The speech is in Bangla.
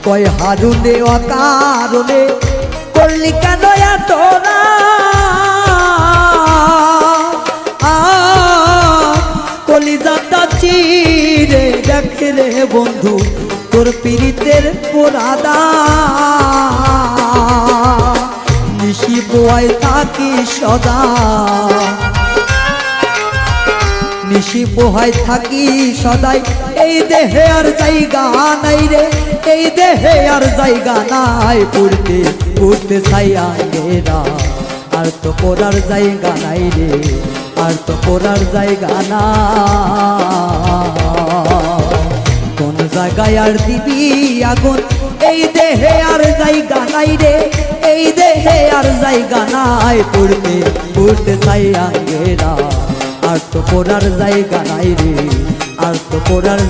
কয় হারুনে অকারণে করলি কেন তোরা কলিজাটা চিরে দেখে রে বন্ধু তোর পীড়িতের পোড়াদা নিশি পোয়ায় থাকি সদা নিশি পোহায় থাকি সদাই এই দেহে আর জায়গা নাই রে এই দেহে আর জায়গা নাই পড়তে পড়তে চাই আগেরা আর তো পড়ার জায়গা নাই রে আর তো পড়ার জায়গা না কোন জায়গায় আর দিবি আগুন এই দেহে আর জায়গা নাই রে এই দেহে আর জায়গা নাই পড়তে পড়তে চাই আগেরা আর তো পড়ার জায়গা নাই রে আর তো পড়ার